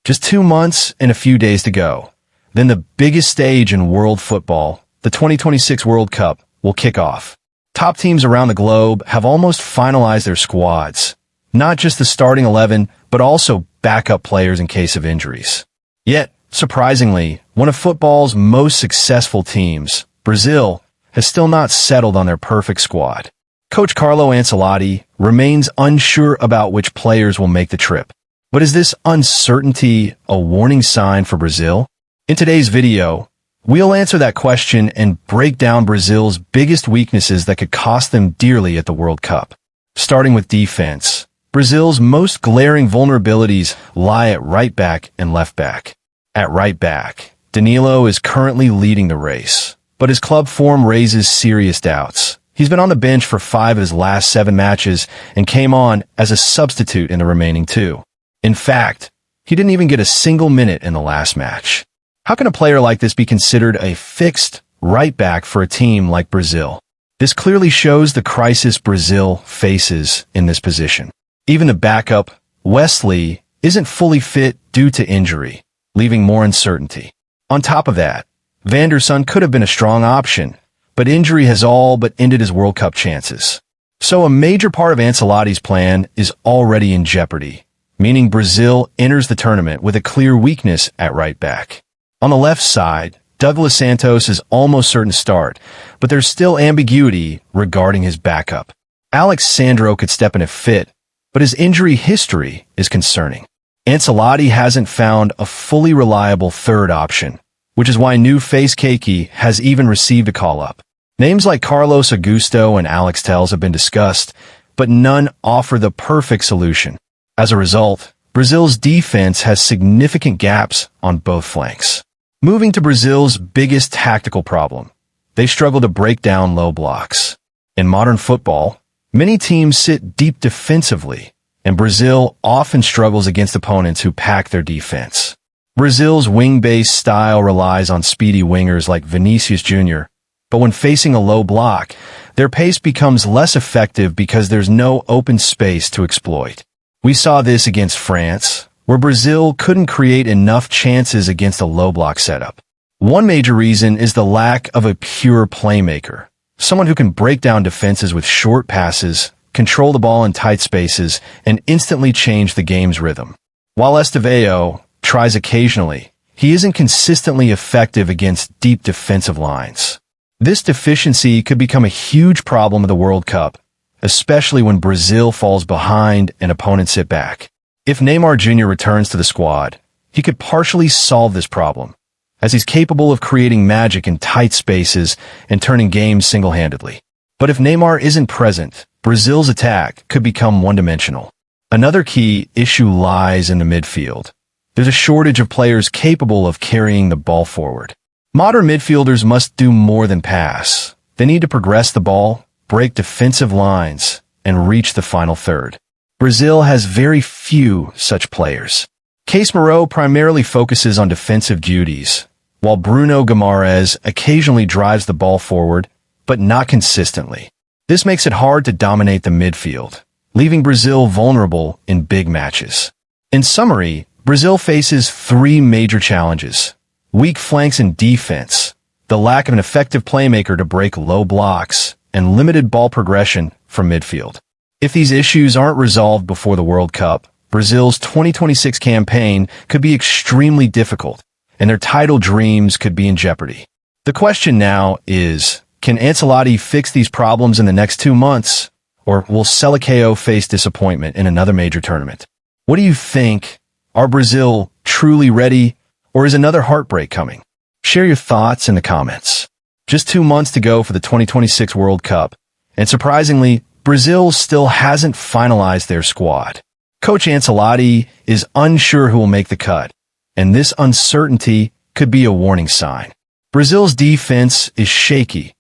Just 2 months and a few days to go. Then the biggest stage in world football, the 2026 World Cup, will kick off. Top teams around the globe have almost finalized their squads. Not just the starting 11, but also backup players in case of injuries. Yet, surprisingly, one of football's most successful teams, Brazil, has still not settled on their perfect squad. Coach Carlo Ancelotti remains unsure about which players will make the trip. But is this uncertainty a warning sign for Brazil? In today's video, we'll answer that question and break down Brazil's biggest weaknesses that could cost them dearly at the World Cup. Starting with defense, Brazil's most glaring vulnerabilities lie at right back and left back. At right back, Danilo is currently leading the race, but his club form raises serious doubts. He's been on the bench for 5 of his last 7 matches and came on as a substitute in the remaining 2. In fact, he didn't even get a single minute in the last match. How can a player like this be considered a fixed right back for a team like Brazil? This clearly shows the crisis Brazil faces in this position. Even the backup, Wesley, isn't fully fit due to injury, leaving more uncertainty. On top of that, Van der Sar could have been a strong option, but injury has all but ended his World Cup chances. So a major part of Ancelotti's plan is already in jeopardy, meaning Brazil enters the tournament with a clear weakness at right back. On the left side, Douglas Santos is almost certain to start, but there's still ambiguity regarding his backup. Alex Sandro could step in if fit, but his injury history is concerning. Ancelotti hasn't found a fully reliable third option, which is why new face Keke has even received a call-up. Names like Carlos Augusto and Alex Telles have been discussed, but none offer the perfect solution. As a result, Brazil's defense has significant gaps on both flanks. Moving to Brazil's biggest tactical problem, they struggle to break down low blocks. In modern football, many teams sit deep defensively, and Brazil often struggles against opponents who pack their defense. Brazil's wing-based style relies on speedy wingers like Vinicius Jr., but when facing a low block, their pace becomes less effective because there's no open space to exploit. We saw this against France, where Brazil couldn't create enough chances against a low block setup. One major reason is the lack of a pure playmaker, someone who can break down defenses with short passes, control the ball in tight spaces, and instantly change the game's rhythm. While Estevao tries occasionally, he isn't consistently effective against deep defensive lines. This deficiency could become a huge problem of the World Cup, especially when Brazil falls behind and opponents sit back. If Neymar Jr. returns to the squad, he could partially solve this problem, as he's capable of creating magic in tight spaces and turning games single-handedly. But if Neymar isn't present, Brazil's attack could become one-dimensional. Another key issue lies in the midfield. There's a shortage of players capable of carrying the ball forward. Modern midfielders must do more than pass. They need to progress the ball, break defensive lines, and reach the final third. Brazil has very few such players. Casemiro primarily focuses on defensive duties, while Bruno Guimaraes occasionally drives the ball forward, but not consistently. This makes it hard to dominate the midfield, leaving Brazil vulnerable in big matches. In summary, Brazil faces 3 major challenges: weak flanks in defense, the lack of an effective playmaker to break low blocks, and limited ball progression from midfield. If these issues aren't resolved before the World Cup, Brazil's 2026 campaign could be extremely difficult, and their title dreams could be in jeopardy. The question now is, can Ancelotti fix these problems in the next 2 months, or will Selecao face disappointment in another major tournament? What do you think? Are Brazil truly ready, or is another heartbreak coming? Share your thoughts in the comments. Just 2 months to go for the 2026 World Cup, and surprisingly, Brazil still hasn't finalized their squad. Coach Ancelotti is unsure who will make the cut, and this uncertainty could be a warning sign. Brazil's defense is shaky.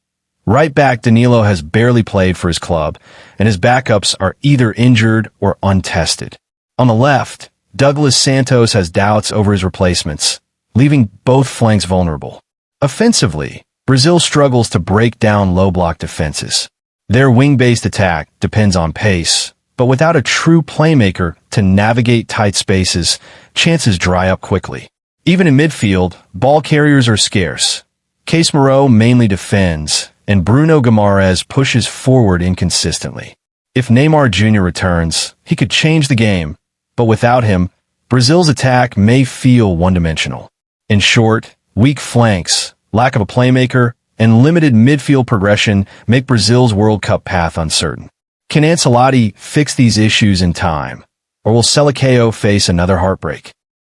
Right back Danilo has barely played for his club, and his backups are either injured or untested. On the left, Douglas Santos has doubts over his replacements, leaving both flanks vulnerable. Offensively, Brazil struggles to break down low block defenses. Their wing-based attack depends on pace, But without a true playmaker to navigate tight spaces, chances dry up quickly. Even in midfield, ball carriers are scarce. Casemiro mainly defends, and Bruno Guimaraes pushes forward inconsistently. If Neymar Jr. returns, he could change the game, but without him, Brazil's attack may feel one-dimensional. In short, weak flanks, lack of a playmaker, and limited midfield progression make Brazil's World Cup path uncertain. Can Ancelotti fix these issues in time, or will Selecao face another heartbreak?